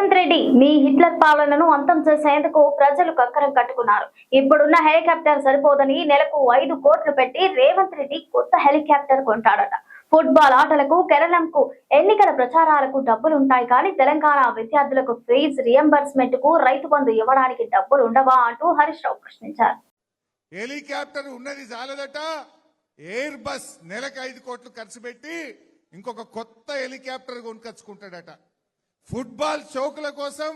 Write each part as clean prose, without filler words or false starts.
రేవంత్ రెడ్డి మీ Hitler పాలనను అంతం చేసేందుకు ప్రజలు కక్కరం కట్టుకున్నారు. ఇప్పుడున్న హెలికాప్టర్ సరిపోదని నెలకు 5 కోట్లు పెట్టి రేవంత్ రెడ్డి కొత్త హెలికాప్టర్ కొంటాడట. ఫుట్బాల్ ఆటలకు, కేరళంకు, ఎన్నికల ప్రచారాలకు డబ్బులుంటాయి కానీ తెలంగాణ విద్యార్థులకు ఫీజు రియంబర్స్మెంట్ కు, రైతు బంధు ఇవ్వడానికి డబ్బులు ఉండవా అంటూ హరీష్ రావు ప్రశ్నించారు. హెలికాప్టర్ ఉన్నది చాలదట, ఎయిర్ బస్ నెలకు 5 కోట్లు ఖర్చు పెట్టి ఇంకొక కొత్త హెలికాప్టర్ కొనుకొచ్చుకుంటాడట. ఫుట్బాల్ షోకుల కోసం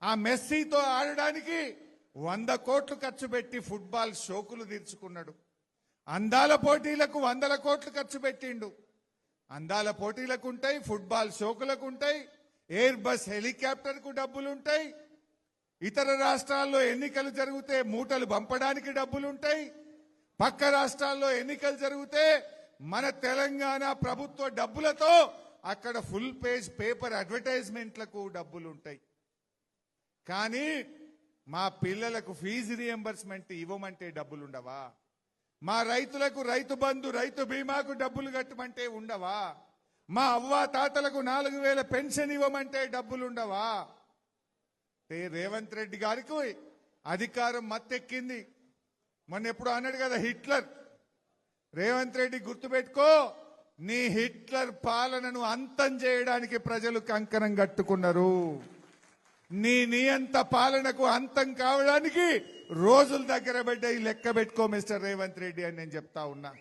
ఆ మెస్సీతో ఆడడానికి 100 కోట్లు ఖర్చు పెట్టి ఫుట్బాల్ షోకులు తీర్చుకున్నాడు. అందాల పోటీలకు 100 కోట్లు ఖర్చు పెట్టిండు. అందాల పోటీలకు ఉంటాయి, ఫుట్బాల్ షోకులకు ఉంటాయి, ఎయిర్ బస్ హెలికాప్టర్ కు డబ్బులుంటాయి, ఇతర రాష్ట్రాల్లో ఎన్నికలు జరిగితే మూటలు పంపడానికి డబ్బులుంటాయి, పక్క రాష్ట్రాల్లో ఎన్నికలు జరిగితే మన తెలంగాణ ప్రభుత్వ డబ్బులతో అక్కడ ఫుల్ పేజ్ పేపర్ అడ్వర్టైజ్మెంట్లకు డబ్బులుంటాయి. కానీ మా పిల్లలకు ఫీజు రియంబర్స్మెంట్ ఇవ్వమంటే డబ్బులుండవా? మా రైతులకు రైతు బంధు, రైతు బీమాకు డబ్బులు కట్టమంటే ఉండవా? మా అవ్వ తాతలకు 4000 పెన్షన్ ఇవ్వమంటే డబ్బులుండవా? రేవంత్ రెడ్డి గారికి అధికారం మత్తెక్కింది. మొన్న ఎప్పుడు అన్నాడు కదా హిట్లర్. రేవంత్ రెడ్డి గుర్తుపెట్టుకో, నీ హిట్లర్ పాలనను అంతం చేయడానికి ప్రజలు కంకణం కట్టుకున్నారు. నీ నియంత పాలనకు అంతం కావడానికి రోజుల దగ్గర పడ్డాయి. లెక్క పెట్టుకో మిస్టర్ రేవంత్ రెడ్డి అని నేను చెప్తా ఉన్నా.